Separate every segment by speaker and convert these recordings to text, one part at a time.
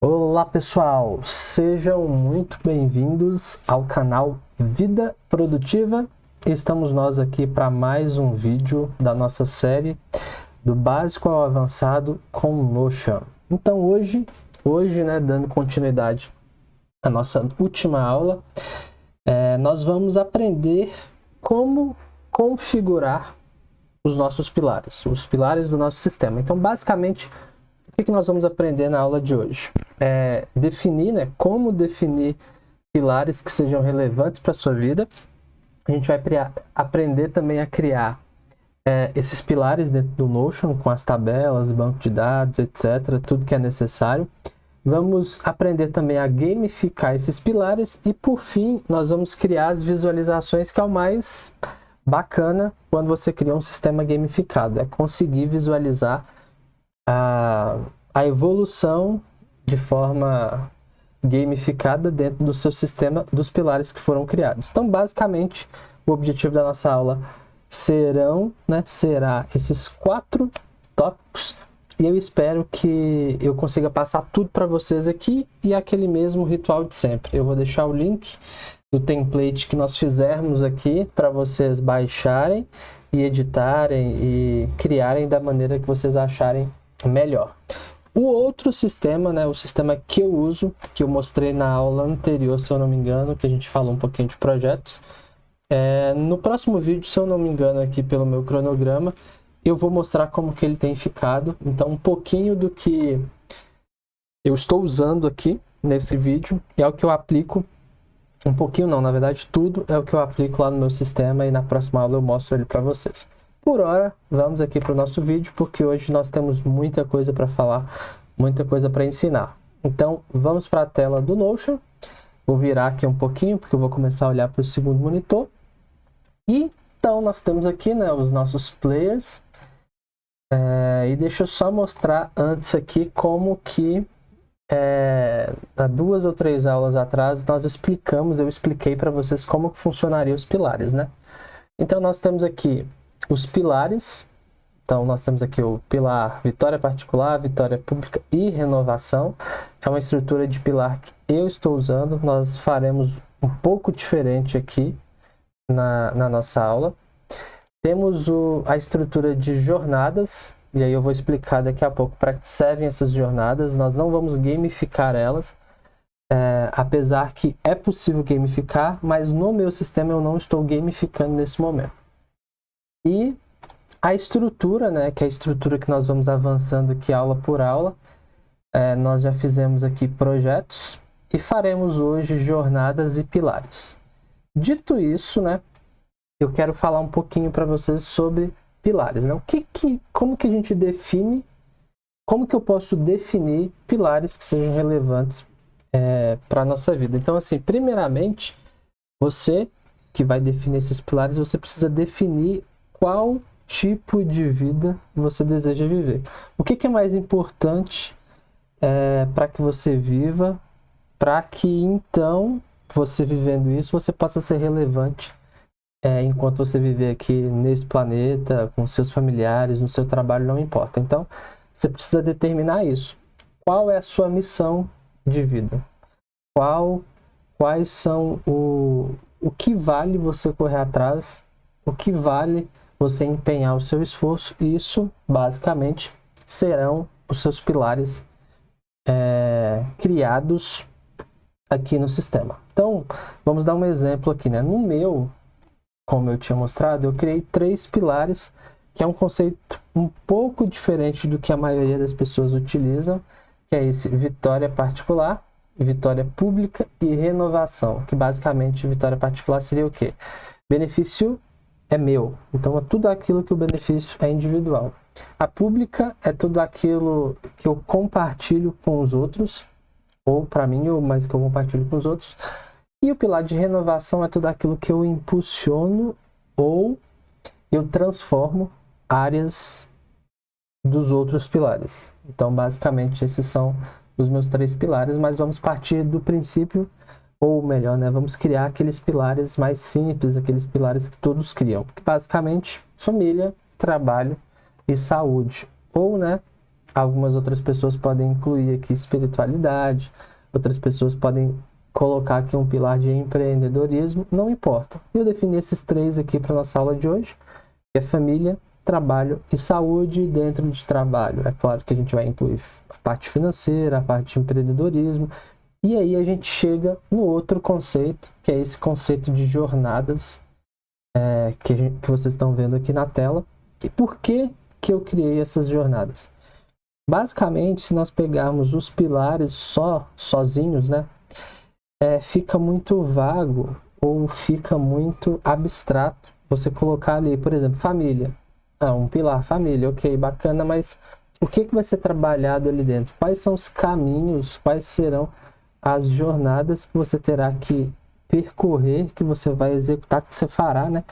Speaker 1: Olá pessoal, sejam muito bem-vindos ao canal Vida Produtiva. Estamos nós aqui para mais um vídeo da nossa série do básico ao avançado com Notion. Então hoje, dando continuidade à nossa última aula, nós vamos aprender como configurar os nossos pilares, os pilares do nosso sistema. Então basicamente, o que nós vamos aprender na aula de hoje? Definir, como definir pilares que sejam relevantes para a sua vida. A gente vai aprender também a criar esses pilares dentro do Notion, com as tabelas, banco de dados, etc., tudo que é necessário. Vamos aprender também a gamificar esses pilares e, por fim, nós vamos criar as visualizações, que é o mais bacana quando você cria um sistema gamificado, é conseguir visualizar a evolução de forma gamificada dentro do seu sistema, dos pilares que foram criados. Então, basicamente, o objetivo da nossa aula será esses 4 tópicos, e eu espero que eu consiga passar tudo para vocês aqui e aquele mesmo ritual de sempre. Eu vou deixar o link do template que nós fizermos aqui para vocês baixarem e editarem e criarem da maneira que vocês acharem melhor. O outro sistema, o sistema que eu uso, que eu mostrei na aula anterior, se eu não me engano, que a gente falou um pouquinho de projetos, no próximo vídeo, se eu não me engano, aqui pelo meu cronograma, eu vou mostrar como que ele tem ficado. Então, um pouquinho do que eu estou usando aqui nesse vídeo é o que eu aplico. Um pouquinho não, na verdade, tudo é o que eu aplico lá no meu sistema, e na próxima aula eu mostro ele para vocês. Por hora, vamos aqui para o nosso vídeo, porque hoje nós temos muita coisa para falar, muita coisa para ensinar. Então, vamos para a tela do Notion. Vou virar aqui um pouquinho, porque eu vou começar a olhar para o segundo monitor. E, então, nós temos aqui os nossos players. E deixa eu só mostrar antes aqui como que, há 2 ou 3 aulas atrás, eu expliquei para vocês como que funcionariam os pilares, Então, nós temos aqui os pilares. Então, nós temos aqui o pilar vitória particular, vitória pública e renovação. É uma estrutura de pilar que eu estou usando. Nós faremos um pouco diferente aqui na nossa aula. Temos a estrutura de jornadas, e aí eu vou explicar daqui a pouco para que servem essas jornadas. Nós não vamos gamificar elas, apesar que é possível gamificar, mas no meu sistema eu não estou gamificando nesse momento. E a estrutura, que é a estrutura que nós vamos avançando aqui aula por aula, nós já fizemos aqui projetos e faremos hoje jornadas e pilares. Dito isso, eu quero falar um pouquinho para vocês sobre pilares. Como que a gente define, como que eu posso definir pilares que sejam relevantes para a nossa vida? Então, assim, primeiramente, você que vai definir esses pilares, você precisa definir qual tipo de vida você deseja viver. O que é mais importante para que você viva, para que então, você vivendo isso, você possa ser relevante enquanto você viver aqui nesse planeta, com seus familiares, no seu trabalho, não importa. Então, você precisa determinar isso. Qual é a sua missão de vida? Quais são o que vale você correr atrás, o que vale você empenhar o seu esforço, e isso, basicamente, serão os seus pilares criados aqui no sistema. Então, vamos dar um exemplo aqui, No meu, como eu tinha mostrado, eu criei 3 pilares, que é um conceito um pouco diferente do que a maioria das pessoas utilizam, que é esse vitória particular, vitória pública e renovação, que basicamente vitória particular seria o quê? Benefício é meu, então é tudo aquilo que o benefício é individual. A pública é tudo aquilo que eu compartilho com os outros, ou para mim, mas que eu compartilho com os outros. E o pilar de renovação é tudo aquilo que eu impulsiono ou eu transformo áreas dos outros pilares. Então, basicamente, esses são os meus 3 pilares, mas vamos partir do princípio, ou melhor, vamos criar aqueles pilares mais simples, aqueles pilares que todos criam. Porque, basicamente, família, trabalho e saúde. Ou, Algumas outras pessoas podem incluir aqui espiritualidade, outras pessoas podem colocar aqui um pilar de empreendedorismo, não importa. Eu defini esses 3 aqui para nossa aula de hoje, que é família, trabalho e saúde. Dentro de trabalho, é claro que a gente vai incluir a parte financeira, a parte de empreendedorismo, e aí a gente chega no outro conceito, que é esse conceito de jornadas, que vocês estão vendo aqui na tela. E por que eu criei essas jornadas? Basicamente, se nós pegarmos os pilares sozinhos, né, fica muito vago ou fica muito abstrato você colocar ali, por exemplo, família. Um pilar, família, ok, bacana, mas o que vai ser trabalhado ali dentro? Quais são os caminhos, quais serão as jornadas que você terá que percorrer, que você vai executar, que você fará, né,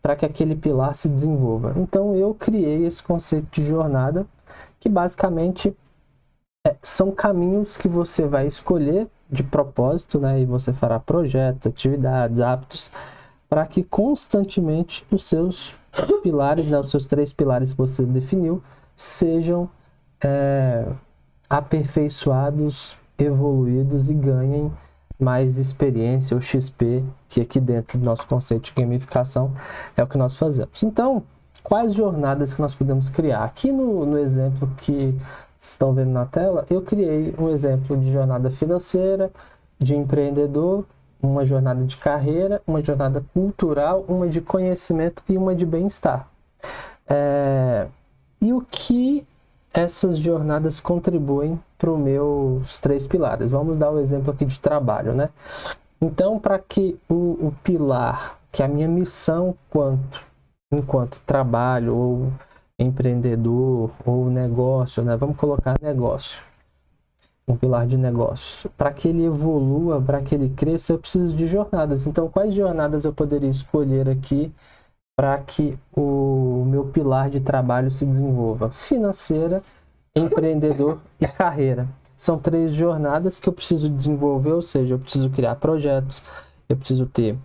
Speaker 1: para que aquele pilar se desenvolva? Então, eu criei esse conceito de jornada, que basicamente são caminhos que você vai escolher de propósito, né? E você fará projetos, atividades, hábitos, para que constantemente os seus pilares, né, os seus 3 pilares que você definiu, sejam aperfeiçoados, evoluídos e ganhem mais experiência, ou XP, que aqui dentro do nosso conceito de gamificação é o que nós fazemos. Então, quais jornadas que nós podemos criar? Aqui no exemplo que vocês estão vendo na tela, eu criei um exemplo de jornada financeira, de empreendedor, uma jornada de carreira, uma jornada cultural, uma de conhecimento e uma de bem-estar. E o que essas jornadas contribuem para os meus 3 pilares? Vamos dar o exemplo aqui de trabalho, né? Então, para que o pilar, que é a minha missão enquanto trabalho, ou empreendedor, ou negócio, né? Vamos colocar negócio, um pilar de negócios. Para que ele evolua, para que ele cresça, eu preciso de jornadas. Então, quais jornadas eu poderia escolher aqui para que o meu pilar de trabalho se desenvolva? Financeira, empreendedor e carreira. São 3 jornadas que eu preciso desenvolver, ou seja, eu preciso criar projetos, eu preciso ter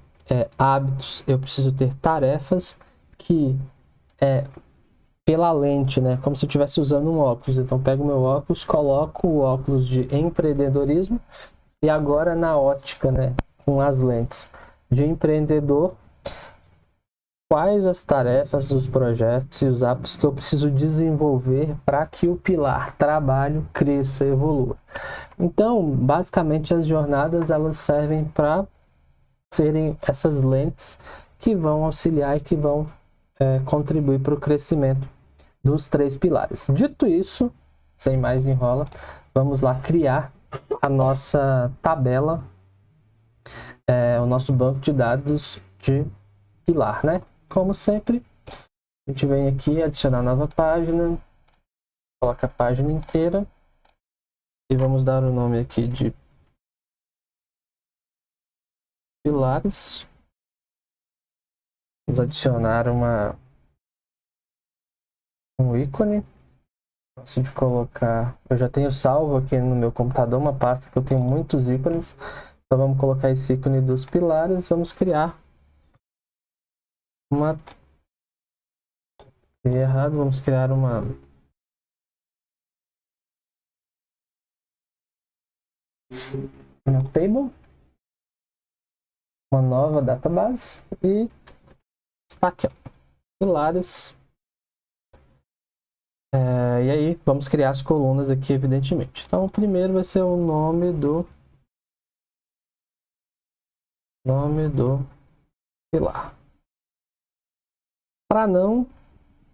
Speaker 1: hábitos, eu preciso ter tarefas que pela lente, né? Como se eu estivesse usando um óculos. Então, pego o meu óculos, coloco o óculos de empreendedorismo e agora na ótica, né? Com as lentes de empreendedor, quais as tarefas, os projetos e os hábitos que eu preciso desenvolver para que o pilar trabalho cresça e evolua. Então, basicamente, as jornadas elas servem para serem essas lentes que vão auxiliar e que vão contribuir para o crescimento dos 3 pilares. Dito isso, sem mais enrola, vamos lá criar a nossa tabela, o nosso banco de dados de pilar, né? Como sempre, a gente vem aqui, adicionar nova página, coloca a página inteira e vamos dar o nome aqui de pilares. Vamos adicionar um ícone. Gosto de colocar, eu já tenho salvo aqui no meu computador uma pasta que eu tenho muitos ícones. Então vamos colocar esse ícone dos pilares, vamos criar vamos criar uma table, uma nova database e está aqui, ó, pilares. E aí vamos criar as colunas aqui, evidentemente. Então o primeiro vai ser o nome do pilar. Para não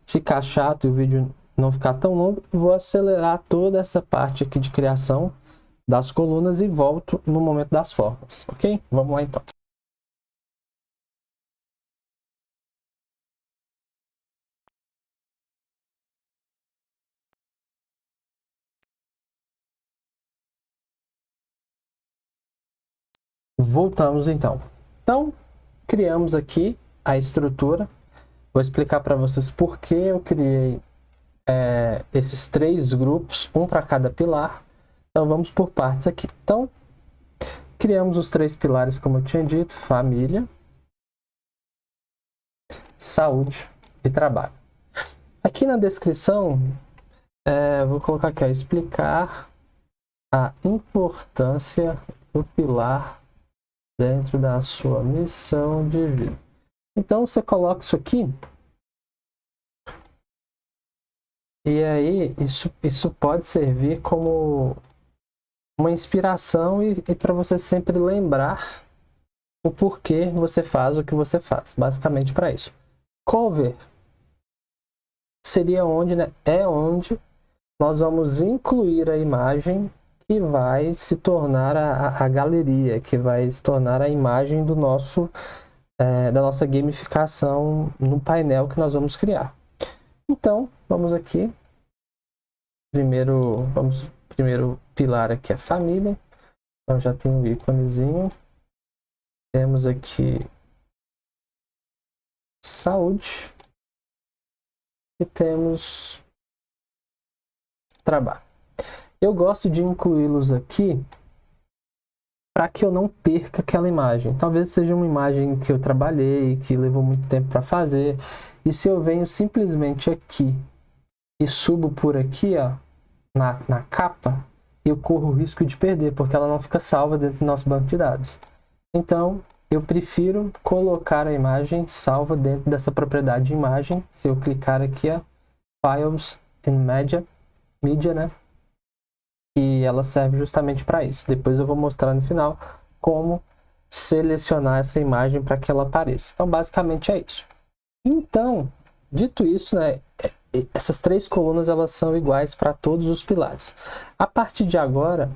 Speaker 1: ficar chato e o vídeo não ficar tão longo, vou acelerar toda essa parte aqui de criação das colunas e volto no momento das formas, ok? Vamos lá então. Voltamos então. Então, criamos aqui a estrutura. Vou explicar para vocês por que eu criei esses 3 grupos, um para cada pilar. Então, vamos por partes aqui. Então, criamos os 3 pilares, como eu tinha dito: família, saúde e trabalho. Aqui na descrição, Vou colocar aqui, ó, explicar a importância do pilar dentro da sua missão de vida. Então você coloca isso aqui e aí isso pode servir como uma inspiração e para você sempre lembrar o porquê você faz o que você faz, basicamente para isso. Cover seria onde, né? É onde nós vamos incluir a imagem que vai se tornar a galeria, que vai se tornar a imagem do nosso da nossa gamificação no painel que nós vamos criar. Então, vamos aqui. Primeiro pilar aqui é família. Então já tem um íconezinho. Temos aqui saúde. E temos trabalho. Eu gosto de incluí-los aqui para que eu não perca aquela imagem. Talvez seja uma imagem que eu trabalhei, que levou muito tempo para fazer. E se eu venho simplesmente aqui e subo por aqui, ó, na capa, eu corro o risco de perder, porque ela não fica salva dentro do nosso banco de dados. Então, eu prefiro colocar a imagem salva dentro dessa propriedade de imagem. Se eu clicar aqui, ó, Files and Media, né? E ela serve justamente para isso. Depois eu vou mostrar no final como selecionar essa imagem para que ela apareça. Então, basicamente é isso. Então, dito isso, né, essas três colunas elas são iguais para todos os pilares. A partir de agora,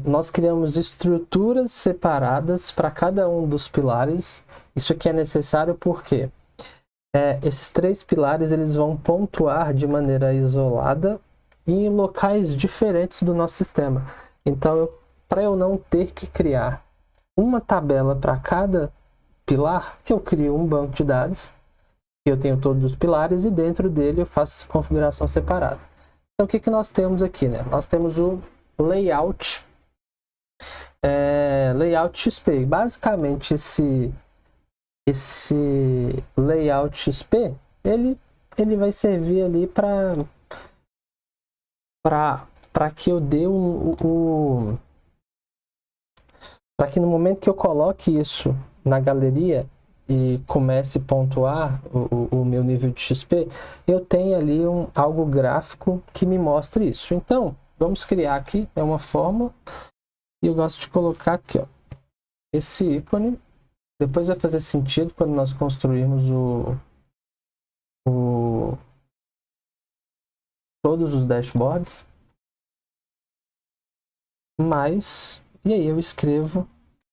Speaker 1: nós criamos estruturas separadas para cada um dos pilares. Isso aqui é necessário porque esses três pilares eles vão pontuar de maneira isolada em locais diferentes do nosso sistema. Então, para eu não ter que criar uma tabela para cada pilar, eu crio um banco de dados. Eu tenho todos os pilares e dentro dele eu faço essa configuração separada. Então, o que nós temos aqui, né? Nós temos o layout, layout XP. Basicamente, esse layout XP, ele vai servir ali para que eu dê para que no momento que eu coloque isso na galeria e comece a pontuar o meu nível de XP, eu tenho ali algo gráfico que me mostre isso. Então, vamos criar aqui, uma fórmula, e eu gosto de colocar aqui, ó, esse ícone. Depois vai fazer sentido quando nós construirmos todos os dashboards. Mas, e aí eu escrevo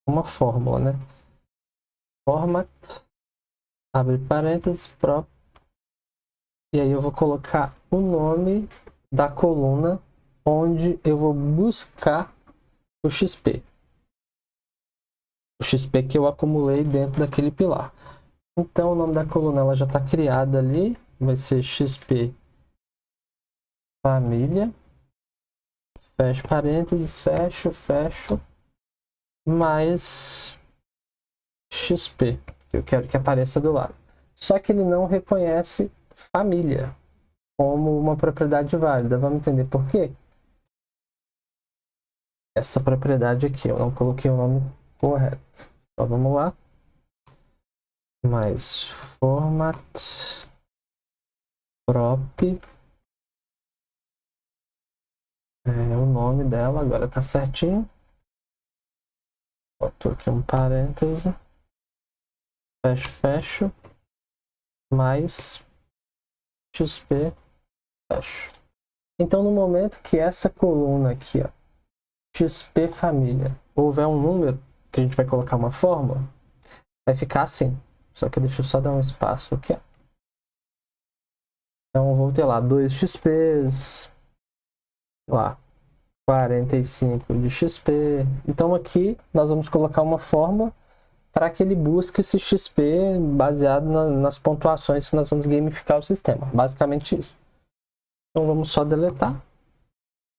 Speaker 1: uma fórmula, né? Format, abre parênteses, prop, e aí eu vou colocar o nome da coluna onde eu vou buscar o XP. O XP que eu acumulei dentro daquele pilar. Então o nome da coluna ela já está criada ali, vai ser XP família, fecho parênteses, fecho, mais XP, que eu quero que apareça do lado. Só que ele não reconhece família como uma propriedade válida. Vamos entender por quê? Essa propriedade aqui, eu não coloquei o nome correto. Então vamos lá. Mais format prop. O nome dela agora tá certinho. Botou aqui um parêntese. Fecho, mais XP, fecho. Então, no momento que essa coluna aqui, ó, XP família, houver um número, que a gente vai colocar uma fórmula, vai ficar assim. Só que deixa eu só dar um espaço aqui, ó. Então, eu vou ter lá 2 XPs, lá, 45 de XP. Então, aqui, nós vamos colocar uma fórmula para que ele busque esse XP baseado nas pontuações que nós vamos gamificar o sistema. Basicamente isso. Então vamos só deletar.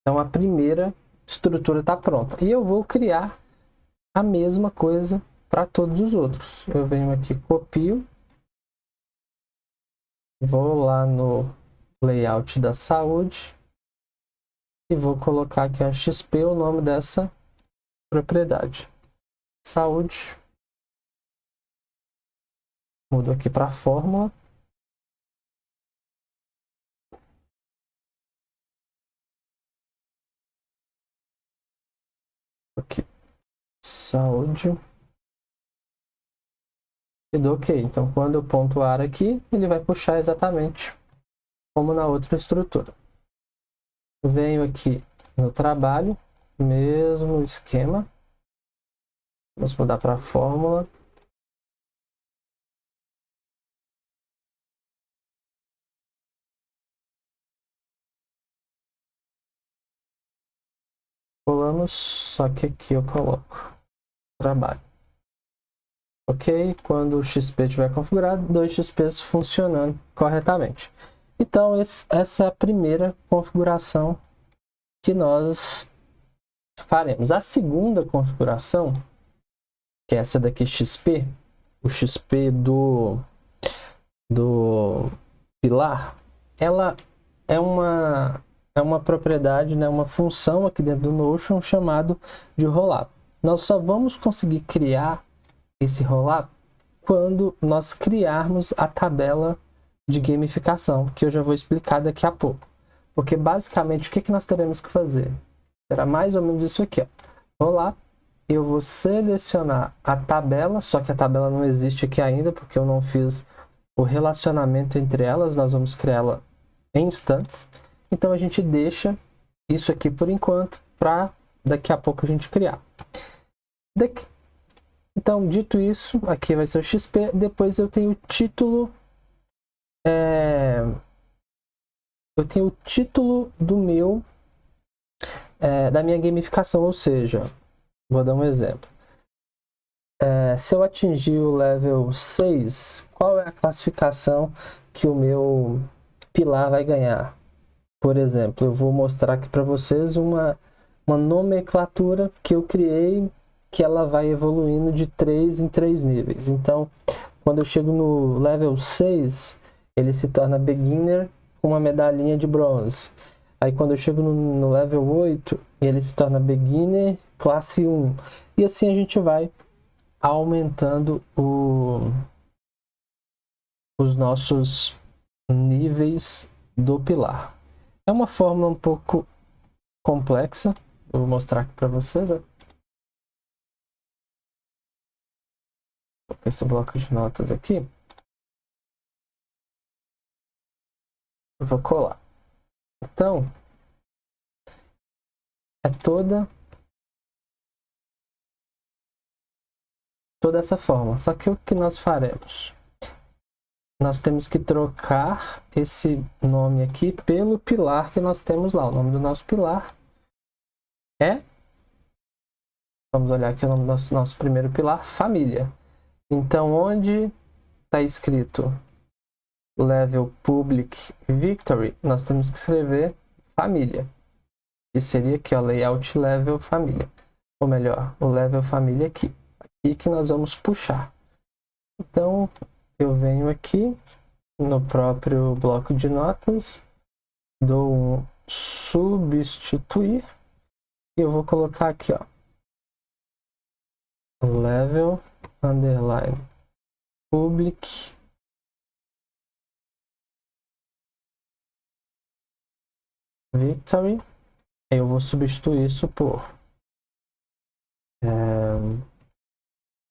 Speaker 1: Então a primeira estrutura está pronta. E eu vou criar a mesma coisa para todos os outros. Eu venho aqui, copio. Vou lá no layout da saúde. e vou colocar aqui a XP, o nome dessa propriedade. Saúde. Mudo aqui para fórmula. Aqui. Saúde. E dou OK. Então, quando eu pontuar aqui, ele vai puxar exatamente como na outra estrutura. Venho aqui no trabalho, mesmo esquema. Vamos mudar para a fórmula. Pulamos, só que aqui eu coloco trabalho. OK? Quando o XP estiver configurado, 2 XPs funcionando corretamente. Então, essa é a primeira configuração que nós faremos. A segunda configuração, que é essa daqui XP, o XP do pilar, ela é uma propriedade, né, uma função aqui dentro do Notion chamado de rollup. Nós só vamos conseguir criar esse rollup quando nós criarmos a tabela de gamificação, que eu já vou explicar daqui a pouco. Porque basicamente o que nós teremos que fazer? Será mais ou menos isso aqui, ó. Rollup, eu vou selecionar a tabela, só que a tabela não existe aqui ainda, porque eu não fiz o relacionamento entre elas, nós vamos criá-la em instantes. Então a gente deixa isso aqui por enquanto, para daqui a pouco a gente criar. Então, dito isso, aqui vai ser o XP, depois eu tenho o título, do meu, da minha gamificação, ou seja, vou dar um exemplo. Se eu atingir o level 6, qual é a classificação que o meu pilar vai ganhar? Por exemplo, eu vou mostrar aqui para vocês uma nomenclatura que eu criei, que ela vai evoluindo de 3 em 3 níveis. Então, quando eu chego no level 6, ele se torna beginner com uma medalhinha de bronze. Aí quando eu chego no level 8, ele se torna beginner classe 1. E assim a gente vai aumentando os nossos níveis do pilar. É uma fórmula um pouco complexa. Eu vou mostrar aqui para vocês. Esse bloco de notas aqui. Eu vou colar. Então, é toda essa forma. Só que o que nós faremos? Nós temos que trocar esse nome aqui pelo pilar que nós temos lá. O nome do nosso pilar é... Vamos olhar aqui o nome do nosso primeiro pilar, família. Então, onde está escrito level public victory, nós temos que escrever família. Que seria aqui, ó, layout level família. Ou melhor, o level família aqui. Aqui que nós vamos puxar. Então, eu venho aqui no próprio bloco de notas, dou um substituir e eu vou colocar aqui, ó, level underline public victory. Aí eu vou substituir isso por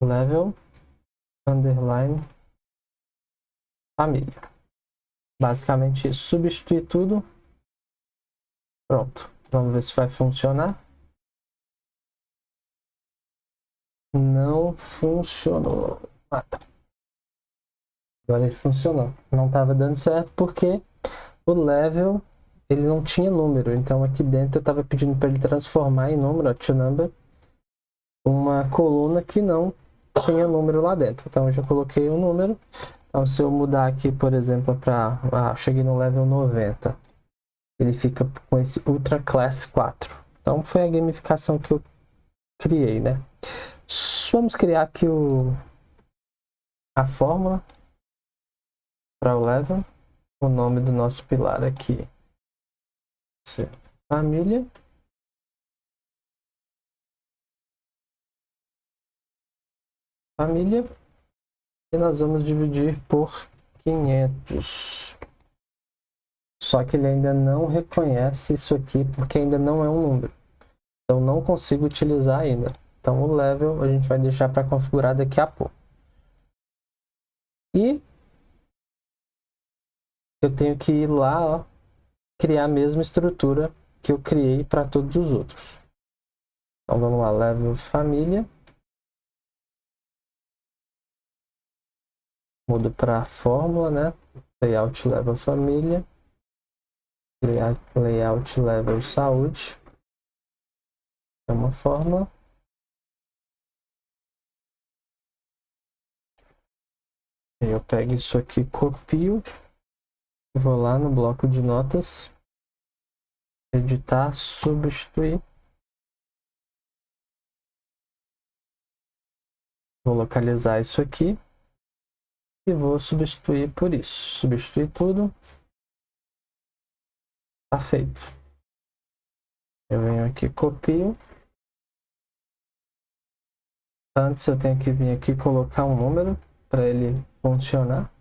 Speaker 1: level underline família. Basicamente isso, substituir tudo. Pronto, vamos ver se vai funcionar. Não funcionou. Ah, tá. Agora ele funcionou. Não estava dando certo porque o level ele não tinha número. Então aqui dentro eu estava pedindo para ele transformar em número, to number, uma coluna que não tinha número lá dentro. Então eu já coloquei o número. Então se eu mudar aqui, por exemplo, para... cheguei no level 90. Ele fica com esse Ultra Class 4. Então foi a gamificação que eu criei, né? Vamos criar aqui a fórmula para o level. O nome do nosso pilar aqui. família. Família. E nós vamos dividir por 500. Só que ele ainda não reconhece isso aqui porque ainda não é um número. Então não consigo utilizar ainda. Então o level a gente vai deixar para configurar daqui a pouco. E eu tenho que ir lá, ó, criar a mesma estrutura que eu criei para todos os outros. Então vamos lá, level família. Mudo para fórmula, né? Layout level família. Layout level saúde. É uma fórmula. Eu pego isso aqui, copio. Vou lá no bloco de notas. Editar, substituir. Vou localizar isso aqui. E vou substituir por isso. Substituir tudo. Tá feito. Eu venho aqui, copio. Antes eu tenho que vir aqui colocar um número para ele funcionar.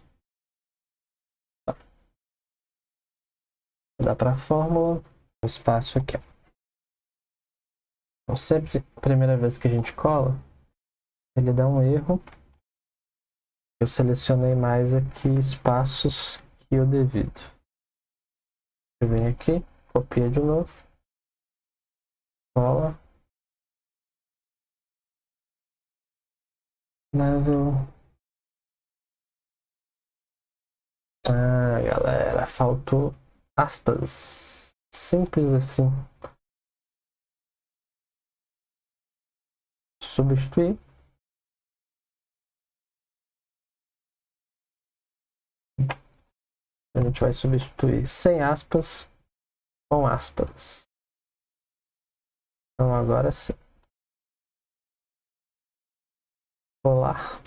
Speaker 1: Dá para a fórmula, um espaço aqui. Então, sempre, primeira vez que a gente cola, ele dá um erro. Eu selecionei mais aqui espaços que o devido. Eu venho aqui, copia de novo, cola. Level. Ah, galera, faltou aspas. Simples assim. Substituir. A gente vai substituir sem aspas com aspas. Então agora sim. Colar.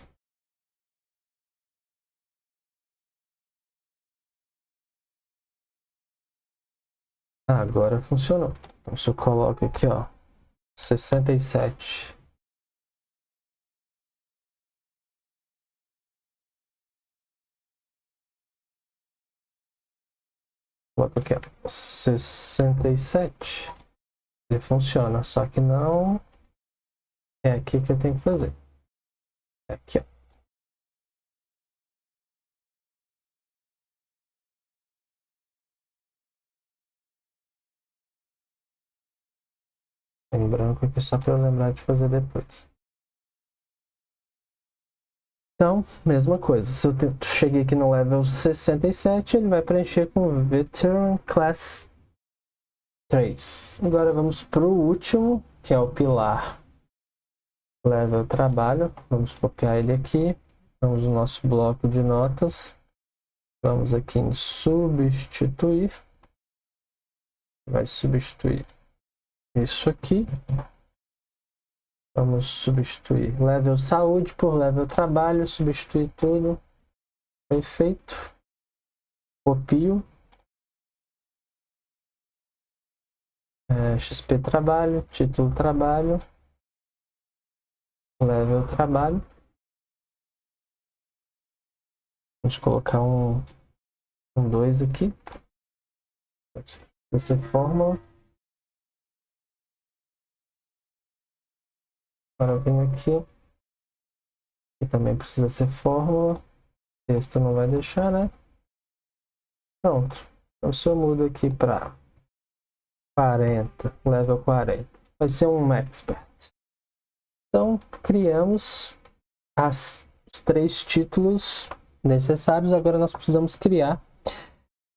Speaker 1: Agora funcionou. Então se eu coloco aqui, ó, 67. Coloco aqui, ó, 67. Ele funciona, só que não é aqui que eu tenho que fazer. É aqui, ó. Em branco aqui só para eu lembrar de fazer depois. Então, mesma coisa. Se eu cheguei aqui no level 67, ele vai preencher com Veteran Class 3. Agora vamos para o último, que é o pilar level trabalho. Vamos copiar ele aqui. Vamos no nosso bloco de notas. Vamos aqui em substituir. Vai substituir isso aqui. Vamos substituir level saúde por level trabalho. Substituir tudo. Perfeito. Copio. XP trabalho. Título trabalho. Level trabalho. Vamos colocar um 2 aqui. Essa fórmula. Agora eu venho aqui. E também precisa ser fórmula. Texto não vai deixar, né? Pronto. Então se eu mudo aqui para 40, level 40, vai ser um expert. Então criamos os 3 títulos necessários. Agora nós precisamos criar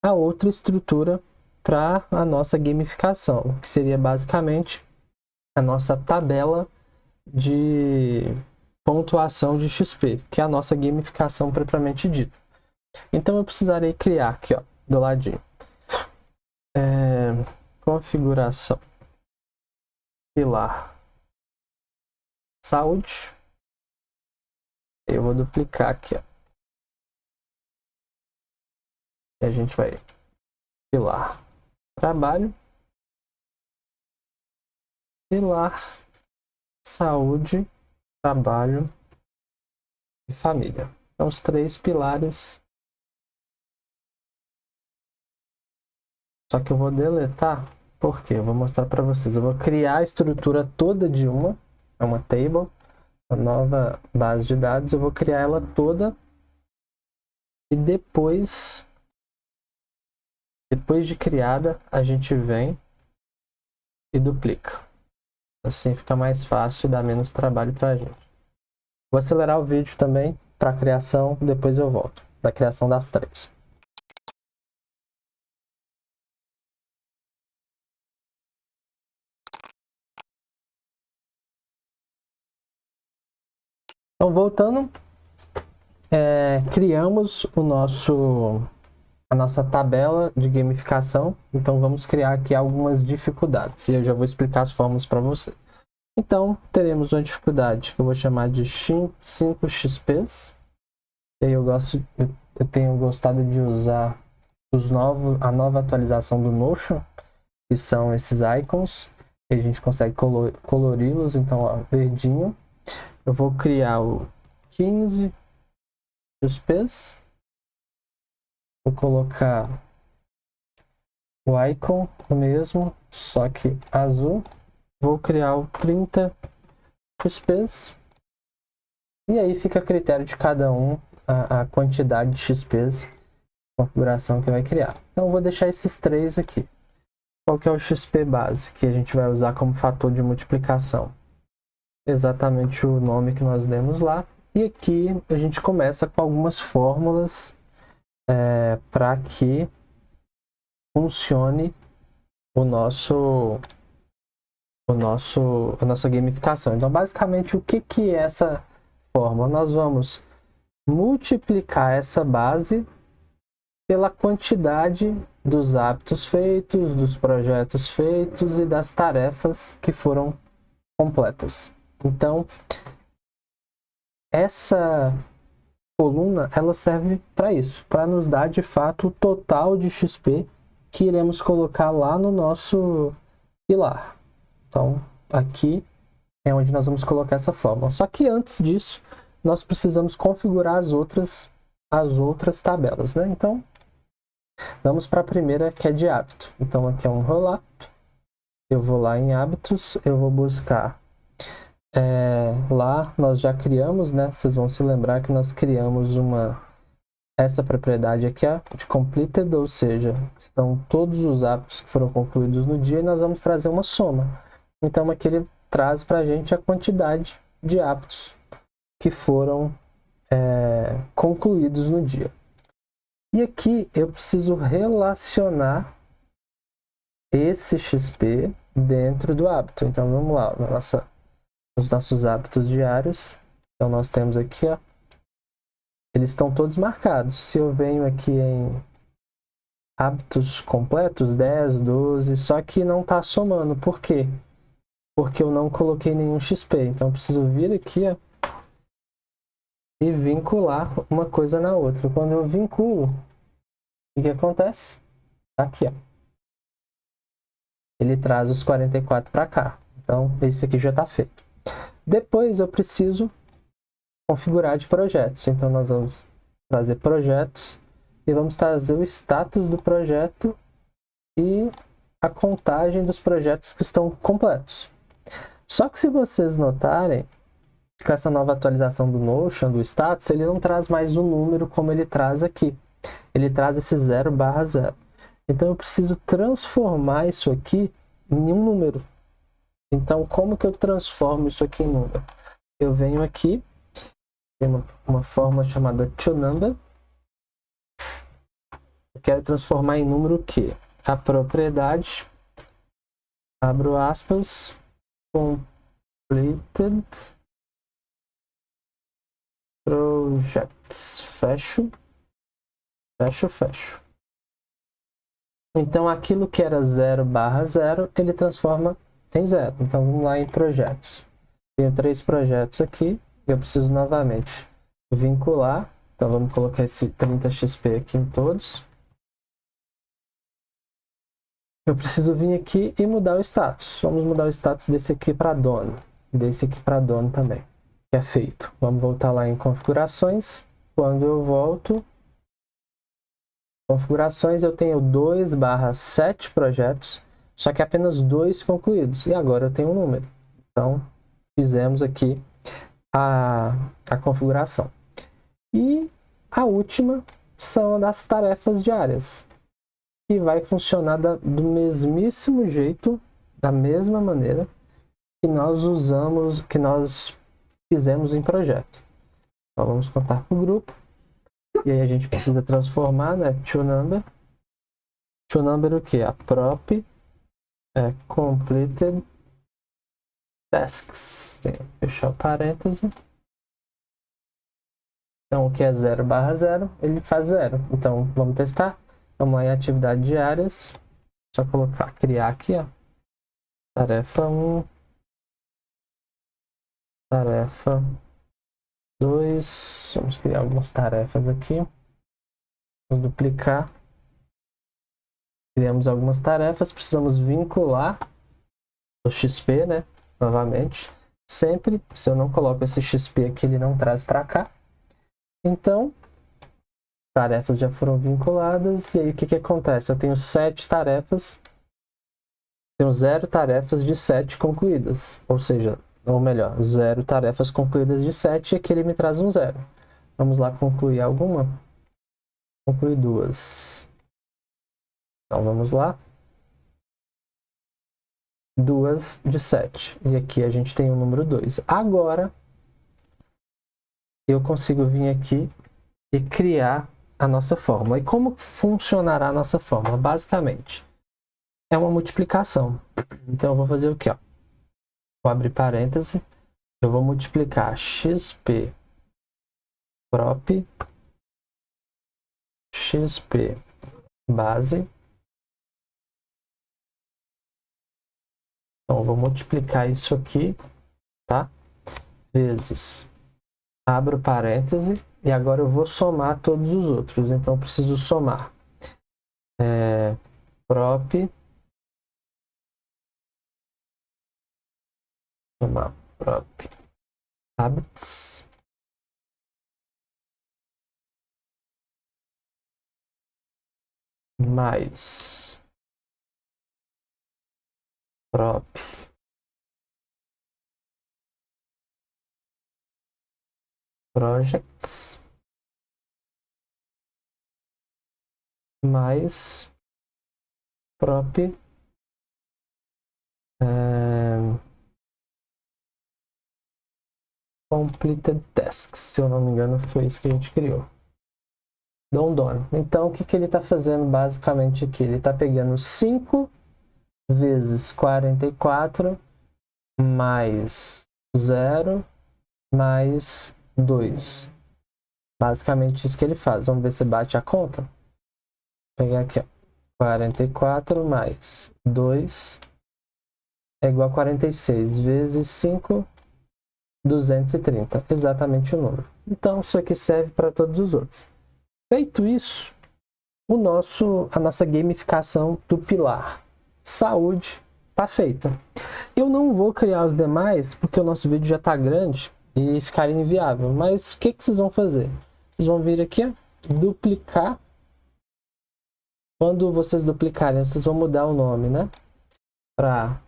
Speaker 1: a outra estrutura para a nossa gamificação, que seria basicamente a nossa tabela de pontuação de XP, que é a nossa gamificação propriamente dita. Então eu precisarei criar aqui, ó, do ladinho, configuração, pilar, saúde. Eu vou duplicar aqui, ó. E a gente vai pilar, trabalho. pilar, saúde, trabalho e família. São os 3 pilares. Só que eu vou deletar, porque eu vou mostrar para vocês. Eu vou criar a estrutura toda de uma table, uma nova base de dados. Eu vou criar ela toda e depois de criada, a gente vem e duplica. Assim fica mais fácil e dá menos trabalho para a gente. Vou acelerar o vídeo também para a criação, depois eu volto, da criação das 3. Então, voltando, criamos a nossa tabela de gamificação. Então, vamos criar aqui algumas dificuldades. E eu já vou explicar as fórmulas para você. Então, teremos uma dificuldade que eu vou chamar de 5 XPs. E aí eu tenho gostado de usar a nova atualização do Notion, que são esses icons. E a gente consegue colori-los. Então, ó, verdinho. Eu vou criar o 15 XPs. Vou colocar o icon mesmo, só que azul. Vou criar o 30 XPs. E aí fica a critério de cada um a quantidade de XPs, configuração que vai criar. Então eu vou deixar esses 3 aqui. Qual que é o XP base, que a gente vai usar como fator de multiplicação? Exatamente o nome que nós demos lá. E aqui a gente começa com algumas fórmulas para que funcione a nossa gamificação. Então, basicamente, o que é essa fórmula? Nós vamos multiplicar essa base pela quantidade dos hábitos feitos, dos projetos feitos e das tarefas que foram completas. Então, essa coluna, ela serve para isso, para nos dar de fato o total de XP que iremos colocar lá no nosso pilar. Então, aqui é onde nós vamos colocar essa fórmula. Só que antes disso, nós precisamos configurar as outras tabelas, né? Então, vamos para a primeira, que é de hábito. Então, aqui é um rollup. Eu vou lá em hábitos, eu vou buscar lá nós já criamos, né? Vocês vão se lembrar que nós criamos essa propriedade aqui, ó, de completed, ou seja, são todos os hábitos que foram concluídos no dia e nós vamos trazer uma soma. Então aqui ele traz para a gente a quantidade de hábitos que foram concluídos no dia. E aqui eu preciso relacionar esse XP dentro do hábito. Então vamos lá, nos nossos hábitos diários. Então nós temos aqui, ó, eles estão todos marcados. Se eu venho aqui em hábitos completos, 10, 12, só que não está somando. Por quê? Porque eu não coloquei nenhum XP. Então eu preciso vir aqui, ó, e vincular uma coisa na outra. Quando eu vinculo, o que acontece? Tá aqui, ó. Ele traz os 44 para cá. Então esse aqui já está feito. Depois eu preciso configurar de projetos. Então nós vamos trazer projetos e vamos trazer o status do projeto e a contagem dos projetos que estão completos. Só que se vocês notarem, com essa nova atualização do Notion, do status, ele não traz mais um número como ele traz aqui. Ele traz esse 0/0. Então eu preciso transformar isso aqui em um número. Então como que eu transformo isso aqui em número? Eu venho aqui, tem uma fórmula chamada toNumber. Eu quero transformar em número o quê? A propriedade, abro aspas, completed projects, fecho. Então aquilo que era 0/0, ele transforma em 0. Então vamos lá em projetos. Tenho 3 projetos aqui, eu preciso novamente vincular. Então vamos colocar esse 30 XP aqui em todos. eu preciso vir aqui e mudar o status. Vamos mudar o status desse aqui para dono. Desse aqui para dono também. Que é feito. Vamos voltar lá em configurações. Quando eu volto, configurações, eu tenho 2/7 projetos, só que apenas 2 concluídos. E agora eu tenho um número. Então, fizemos aqui a configuração. E a última são das tarefas diárias, que vai funcionar do mesmíssimo jeito, da mesma maneira que nós usamos, que nós fizemos em projeto. Então, vamos contar para o grupo. E aí a gente precisa transformar, né? ToNumber. ToNumber o que? A prop completed tasks. Tem que fechar o parêntese. Então, o que é 0/0, ele faz 0. Então, vamos testar. Vamos lá em atividades diárias. Só colocar, criar aqui, ó. Tarefa 1. Tarefa 2. Vamos criar algumas tarefas aqui. Vamos duplicar. Criamos algumas tarefas. Precisamos vincular o XP, né? Novamente. Sempre, se eu não coloco esse XP aqui, ele não traz para cá. Então, tarefas já foram vinculadas. E aí, o que acontece? Eu tenho 7 tarefas. Tenho 0 tarefas de 7 concluídas. Ou seja, ou melhor, 0 tarefas concluídas de 7. E aqui ele me traz um 0. Vamos lá concluir alguma? Concluir 2. Então, vamos lá. 2 de 7. E aqui a gente tem o número 2. Agora, eu consigo vir aqui e criar a nossa fórmula. E como funcionará a nossa fórmula? Basicamente, é uma multiplicação. Então, eu vou fazer o quê? Ó? Vou abrir parêntese. Eu vou multiplicar XP prop XP base. Então, eu vou multiplicar isso aqui, tá? Vezes. Abro parêntese. E agora eu vou somar todos os outros. Então, eu preciso somar. Prop. Somar prop. Habits. Mais. Prop. Projects. Mais prop completed tasks, se eu não me engano foi isso que a gente criou. Dono. Então o que ele está fazendo basicamente aqui? Ele está pegando 5 vezes 44 mais 0 mais 2. Basicamente isso que ele faz. Vamos ver se bate a conta. Vou pegar aqui, ó. 44 mais 2 é igual a 46 vezes 5, 230. Exatamente o número. Então, isso aqui serve para todos os outros. Feito isso, a nossa gamificação do pilar saúde está feita. Eu não vou criar os demais, porque o nosso vídeo já está grande e ficaria inviável. Mas o que vocês vão fazer? Vocês vão vir aqui, ó, duplicar. Quando vocês duplicarem, vocês vão mudar o nome, né? Para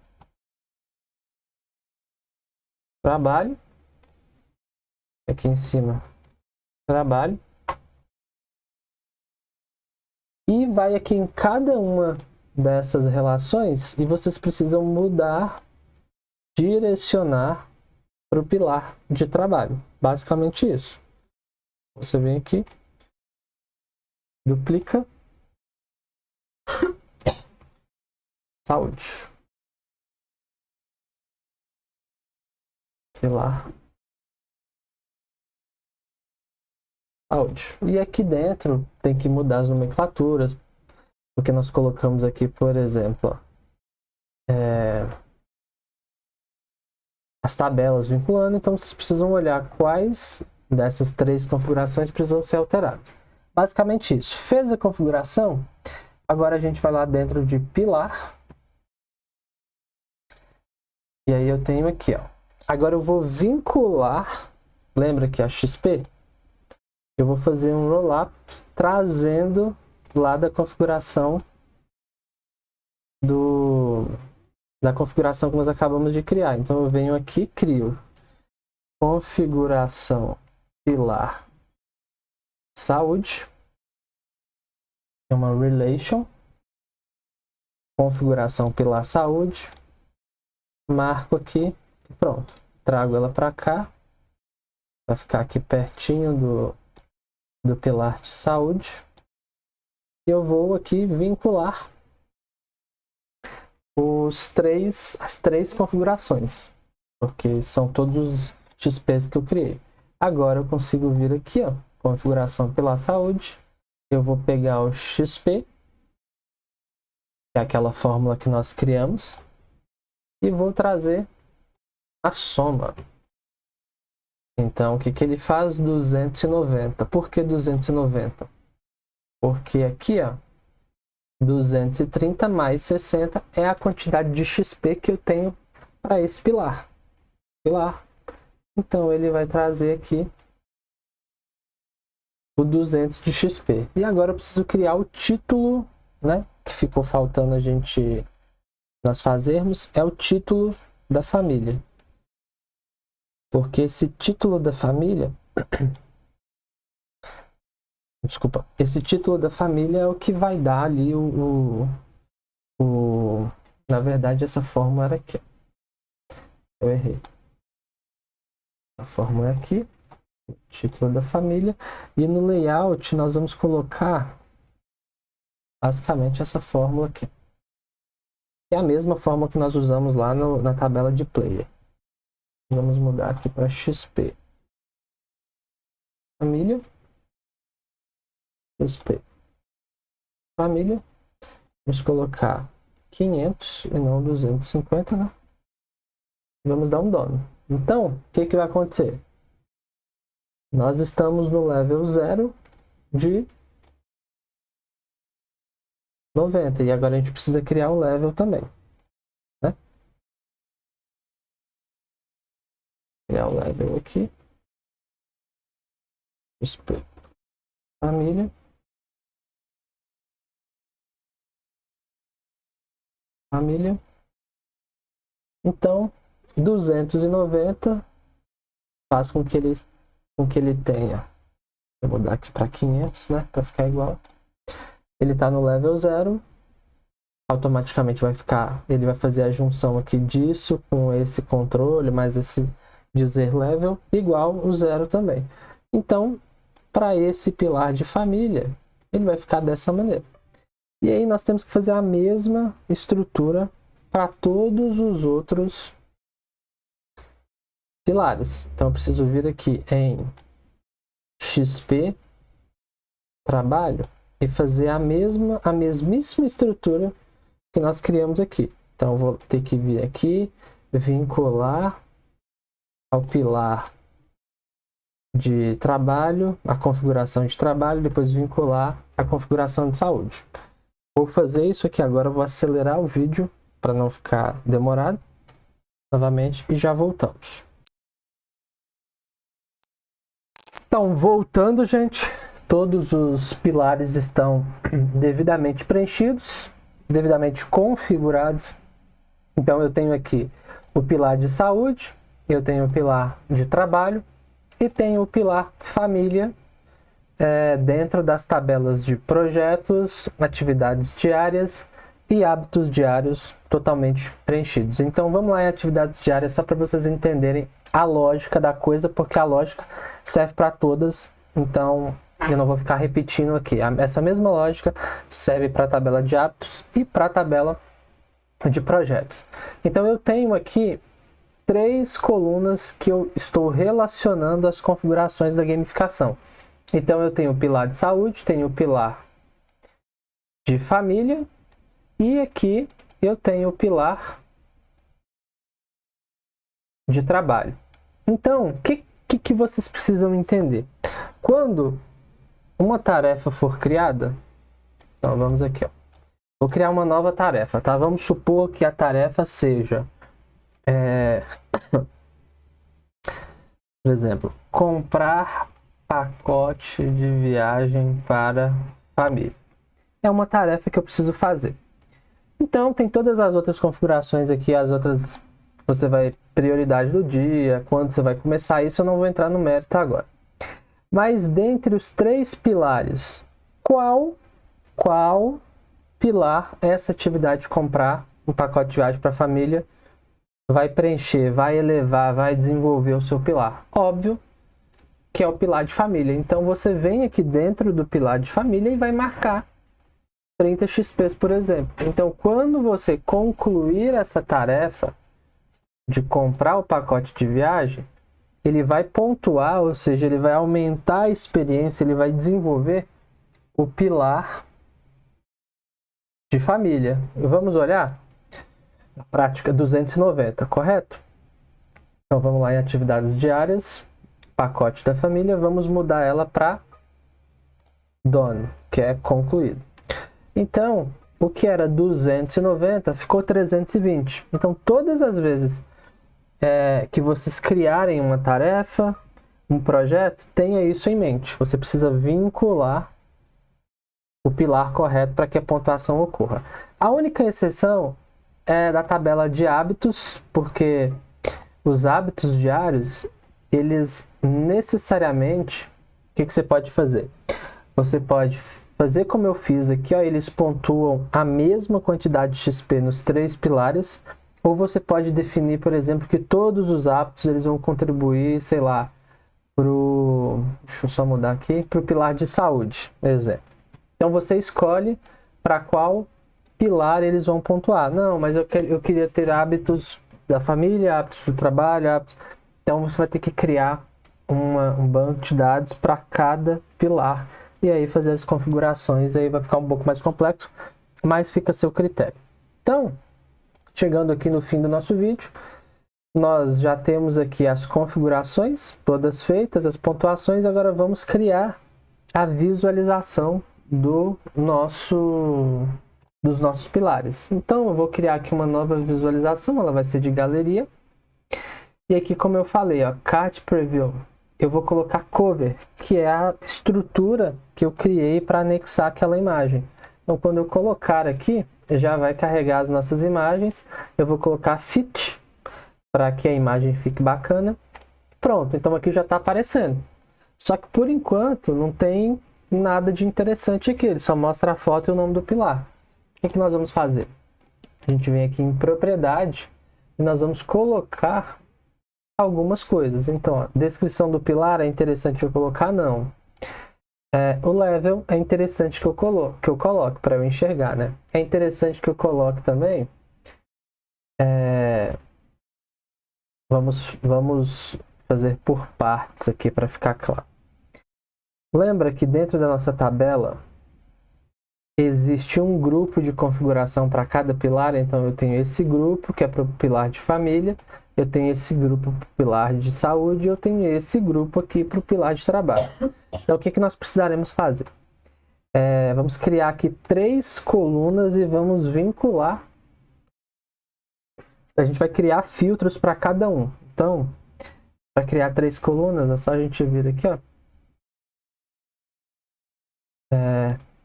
Speaker 1: trabalho. Aqui em cima, trabalho. E vai aqui em cada uma dessas relações e vocês precisam mudar, direcionar para o pilar de trabalho. Basicamente isso. Você vem aqui, duplica. Saúde. Pilar. Saúde. E aqui dentro tem que mudar as nomenclaturas, porque nós colocamos aqui, por exemplo, as tabelas vinculando, então vocês precisam olhar quais dessas 3 configurações precisam ser alteradas. Basicamente isso. Fez a configuração, agora a gente vai lá dentro de pilar. E aí eu tenho aqui, ó. Agora eu vou vincular, lembra que a XP? Eu vou fazer um rollup trazendo lá da configuração da configuração que nós acabamos de criar. Então eu venho aqui, crio configuração pilar saúde, é uma relation, configuração pilar saúde, marco aqui e pronto. Trago ela para cá, vai ficar aqui pertinho do pilar de saúde. E eu vou aqui vincular as três configurações, porque são todos os XPs que eu criei. Agora eu consigo vir aqui, ó, configuração pela saúde, eu vou pegar o XP, que é aquela fórmula que nós criamos, e vou trazer a soma. Então, o que ele faz? 290. Por que 290? Porque aqui, ó, 230 mais 60 é a quantidade de XP que eu tenho para esse pilar. Então, ele vai trazer aqui o 200 de XP. E agora eu preciso criar o título, né? Que ficou faltando nós fazermos, é o título da família. Porque esse título da família... Desculpa. Esse título da família é o que vai dar ali Na verdade, essa fórmula era aqui. Eu errei. A fórmula é aqui. Título da família. E no layout nós vamos colocar basicamente essa fórmula aqui. É a mesma fórmula que nós usamos lá na tabela de player. Vamos mudar aqui para XP. Família. XP. Família. Vamos colocar 500 e não 250, né? Vamos dar um dono. Então, o que vai acontecer? Nós estamos no level 0 de 90. E agora a gente precisa criar o level também, né? Criar o level aqui. XP. Família. Família. Então, 290 faz com que ele tenha. Vou mudar aqui para 500, né? Para ficar igual. Ele está no level 0. Automaticamente ele vai fazer a junção aqui disso com esse controle, mais esse dizer level, igual o 0 também. Então, para esse pilar de família, ele vai ficar dessa maneira. E aí nós temos que fazer a mesma estrutura para todos os outros pilares. Então eu preciso vir aqui em XP trabalho e fazer a mesmíssima estrutura que nós criamos aqui. Então eu vou ter que vir aqui, vincular ao pilar de trabalho, a configuração de trabalho, depois vincular a configuração de saúde. Vou fazer isso aqui agora, vou acelerar o vídeo para não ficar demorado novamente e já voltamos. Então, voltando, gente, todos os pilares estão devidamente preenchidos, devidamente configurados. Então, eu tenho aqui o pilar de saúde, eu tenho o pilar de trabalho e tenho o pilar família dentro das tabelas de projetos, atividades diárias e hábitos diários totalmente preenchidos. Então vamos lá em atividades diárias só para vocês entenderem a lógica da coisa, porque a lógica serve para todas, então eu não vou ficar repetindo aqui. Essa mesma lógica serve para a tabela de hábitos e para a tabela de projetos. Então eu tenho aqui 3 colunas que eu estou relacionando as configurações da gamificação. Então eu tenho o pilar de saúde, tenho o pilar de família e aqui eu tenho o pilar de trabalho. Então, o que vocês precisam entender? Quando uma tarefa for criada, então vamos aqui, ó. Vou criar uma nova tarefa, tá? Vamos supor que a tarefa seja Por exemplo, comprar pacote de viagem para família. É uma tarefa que eu preciso fazer. Então, tem todas as outras configurações aqui, as outras, você vai, prioridade do dia, quando você vai começar, isso eu não vou entrar no mérito agora. Mas dentre os 3 pilares, qual pilar essa atividade de comprar um pacote de viagem para a família vai preencher, vai elevar, vai desenvolver o seu pilar? Óbvio que é o pilar de família. Então você vem aqui dentro do pilar de família e vai marcar 30 XPs, por exemplo. Então, quando você concluir essa tarefa de comprar o pacote de viagem, ele vai pontuar, ou seja, ele vai aumentar a experiência, ele vai desenvolver o pilar de família. Vamos olhar? Na prática 290, correto? Então vamos lá em atividades diárias, pacote da família, vamos mudar ela para done, que é concluído. Então, o que era 290 ficou 320. Então, todas as vezes que vocês criarem uma tarefa, um projeto, tenha isso em mente. Você precisa vincular o pilar correto para que a pontuação ocorra. A única exceção é da tabela de hábitos, porque os hábitos diários, eles necessariamente, o que você pode fazer? Você pode fazer como eu fiz aqui, ó, eles pontuam a mesma quantidade de XP nos 3 pilares, ou você pode definir, por exemplo, que todos os hábitos eles vão contribuir, sei lá, deixa eu só mudar aqui, para o pilar de saúde, exemplo. Então você escolhe para qual pilar eles vão pontuar. Não, mas eu queria ter hábitos da família, hábitos do trabalho, hábitos... Então você vai ter que criar um banco de dados para cada pilar e aí fazer as configurações, aí vai ficar um pouco mais complexo, mas fica a seu critério. Então, chegando aqui no fim do nosso vídeo, nós já temos aqui as configurações todas feitas, as pontuações, agora vamos criar a visualização dos nossos pilares. Então, eu vou criar aqui uma nova visualização, ela vai ser de galeria. E aqui, como eu falei, ó, Cat Preview, eu vou colocar Cover, que é a estrutura que eu criei para anexar aquela imagem. Então, quando eu colocar aqui, já vai carregar as nossas imagens. Eu vou colocar Fit, para que a imagem fique bacana. Pronto, então aqui já está aparecendo. Só que, por enquanto, não tem nada de interessante aqui. Ele só mostra a foto e o nome do pilar. O que nós vamos fazer? A gente vem aqui em propriedade e nós vamos colocar algumas coisas. Então, ó, descrição do pilar é interessante eu colocar? Não. O level é interessante que eu coloque para eu enxergar, né? É interessante que eu coloque também. Vamos fazer por partes aqui para ficar claro. Lembra que dentro da nossa tabela existe um grupo de configuração para cada pilar, então eu tenho esse grupo que é para o pilar de família, eu tenho esse grupo para o pilar de saúde, eu tenho esse grupo aqui para o pilar de trabalho. Então o que nós precisaremos fazer? Vamos criar aqui 3 colunas e vamos vincular. A gente vai criar filtros para cada um. Então, para criar 3 colunas, é só a gente vir aqui, ó.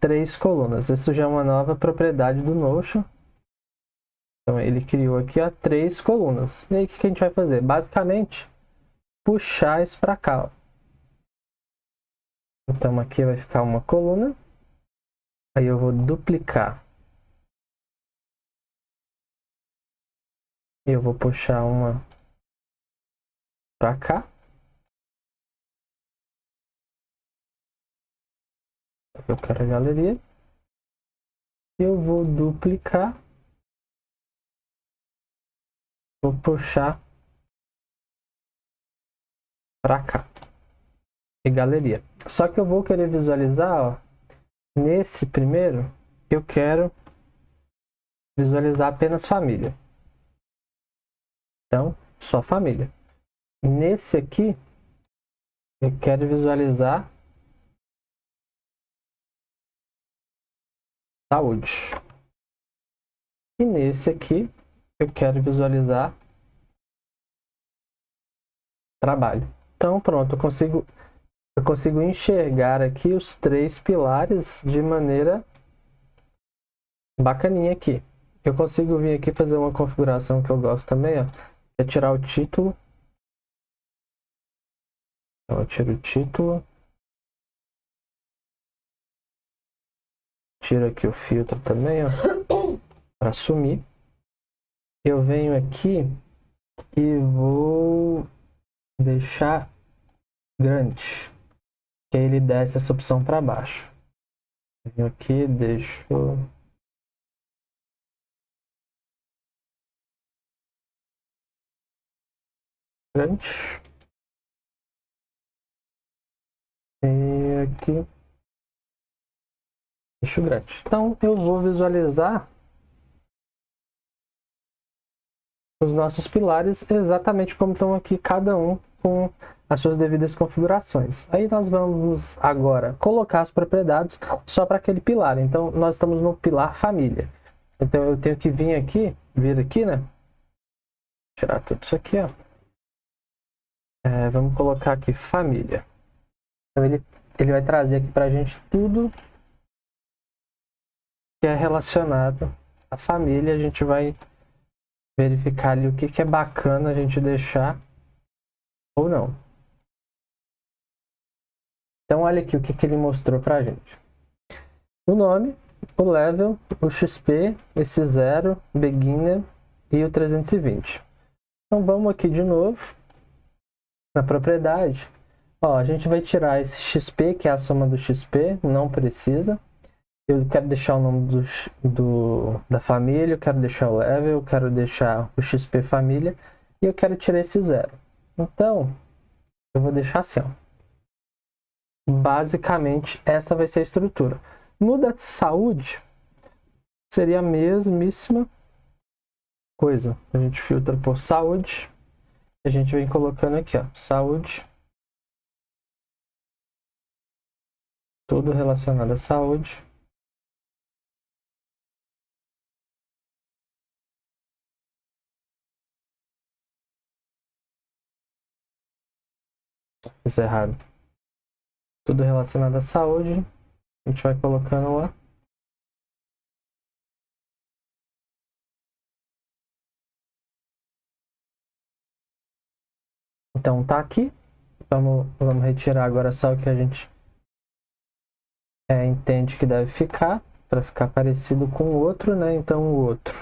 Speaker 1: 3 colunas. Isso já é uma nova propriedade do Notion. Então ele criou aqui, ó, 3 colunas. E aí o que a gente vai fazer? Basicamente, puxar isso para cá, ó. Então aqui vai ficar uma coluna. Aí eu vou duplicar. Eu vou puxar uma para cá. Eu quero a galeria. Eu vou duplicar. Vou puxar para cá. E galeria. Só que eu vou querer visualizar, ó, nesse primeiro, eu quero visualizar apenas família. Então, só família. Nesse aqui, eu quero visualizar saúde. E nesse aqui, eu quero visualizar trabalho. Então pronto, eu consigo enxergar aqui os 3 pilares de maneira bacaninha aqui. Eu consigo vir aqui fazer uma configuração que eu gosto também, ó, é tirar o título. Então eu tiro o título. Tiro aqui o filtro também, ó, para sumir. Eu venho aqui e vou deixar grande, que aí ele desce essa opção para baixo. Eu venho aqui, deixo grande. E aqui deixo grande. Então eu vou visualizar os nossos pilares exatamente como estão aqui, cada um com as suas devidas configurações. Aí nós vamos agora colocar as propriedades só para aquele pilar. Então nós estamos no pilar família. Então eu tenho que vir aqui, né? Tirar tudo isso aqui, ó. Vamos colocar aqui família. Então ele vai trazer aqui para a gente tudo que é relacionado à família. A gente vai verificar ali o que é bacana a gente deixar ou não. Então olha aqui o que ele mostrou pra gente. O nome, o level, o XP, esse 0, beginner e o 320. Então vamos aqui de novo na propriedade. Ó, a gente vai tirar esse XP, que é a soma do XP, não precisa. Eu quero deixar o nome da família, eu quero deixar o level, eu quero deixar o XP família e eu quero tirar esse 0. Então, eu vou deixar assim, ó. Basicamente, essa vai ser a estrutura. No da saúde, seria a mesmíssima coisa. A gente filtra por saúde, a gente vem colocando aqui, ó, saúde. Tudo relacionado à saúde. Fiz errado. Tudo relacionado à saúde. A gente vai colocando lá. Então tá aqui. Vamos retirar agora só o que a gente entende que deve ficar, para ficar parecido com o outro, né? Então o outro,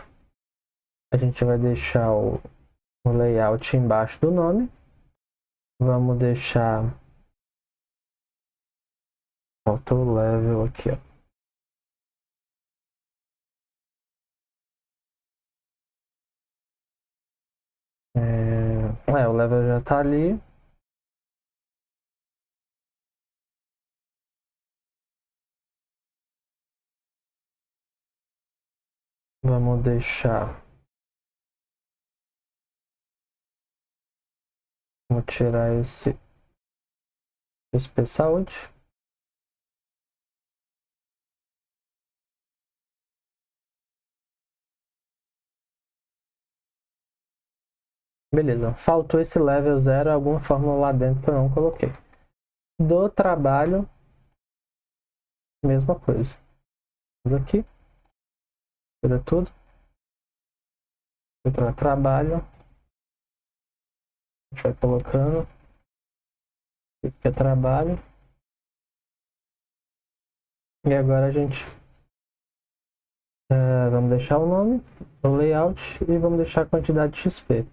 Speaker 1: a gente vai deixar o layout embaixo do nome. Vamos deixar, faltou o level aqui, ó. O level já tá ali. Vamos deixar, vamos tirar esse XP saúde. Beleza, faltou esse level 0, alguma fórmula lá dentro que eu não coloquei. Do trabalho, mesma coisa. Tudo aqui. Tira tudo. Filtrar trabalho. A gente vai colocando. Aqui é trabalho. E agora a gente vamos deixar o nome, o layout e vamos deixar a quantidade de XP.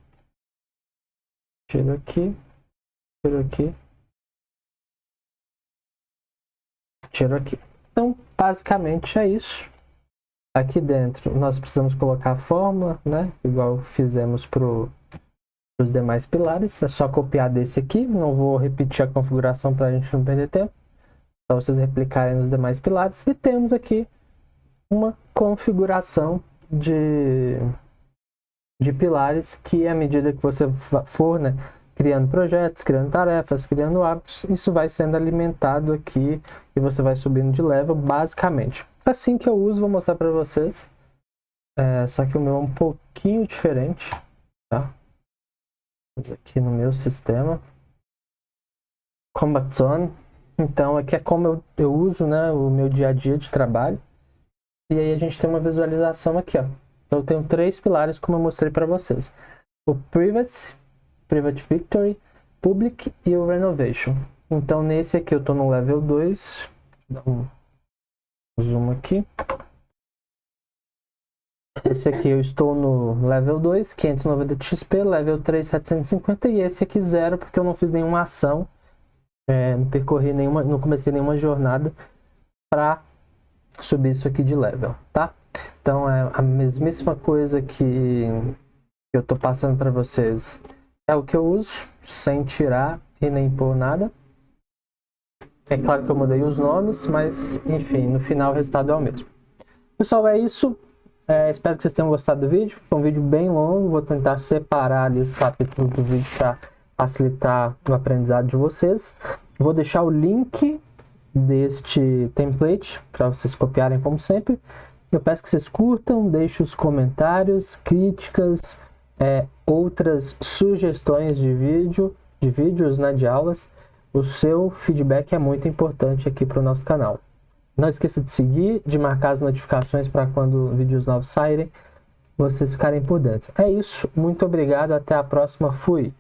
Speaker 1: Tiro aqui, tiro aqui, tiro aqui. Então, basicamente é isso. Aqui dentro nós precisamos colocar a fórmula, né? Igual fizemos para os demais pilares. É só copiar desse aqui. Não vou repetir a configuração para a gente não perder tempo. Só vocês replicarem nos demais pilares. E temos aqui uma configuração de pilares que, à medida que você for, né, criando projetos, criando tarefas, criando hábitos, isso vai sendo alimentado aqui e você vai subindo de level, basicamente. Assim que eu uso, vou mostrar para vocês. Só que o meu é um pouquinho diferente, tá? Vamos aqui no meu sistema. Combat Zone. Então aqui é como eu uso, né, o meu dia a dia de trabalho. E aí a gente tem uma visualização aqui, ó. Então eu tenho 3 pilares como eu mostrei para vocês. O Privacy, Private Victory, Public e o Renovation. Então nesse aqui eu tô no level 2. Vou dar um zoom aqui. Esse aqui eu estou no level 2, 590 de XP, level 3, 750, e esse aqui 0, porque eu não fiz nenhuma ação, não comecei nenhuma jornada para subir isso aqui de level, tá? Então é a mesmíssima coisa que eu tô passando para vocês, é o que eu uso, sem tirar e nem pôr nada. É claro que eu mudei os nomes, mas enfim, no final o resultado é o mesmo. Pessoal, é isso. Espero que vocês tenham gostado do vídeo. Foi um vídeo bem longo. Vou tentar separar ali os capítulos do vídeo para facilitar o aprendizado de vocês. Vou deixar o link deste template para vocês copiarem como sempre. Eu peço que vocês curtam, deixem os comentários, críticas, outras sugestões de vídeos, né, de aulas. O seu feedback é muito importante aqui para o nosso canal. Não esqueça de seguir, de marcar as notificações para quando vídeos novos saírem, vocês ficarem por dentro. É isso, muito obrigado, até a próxima, fui!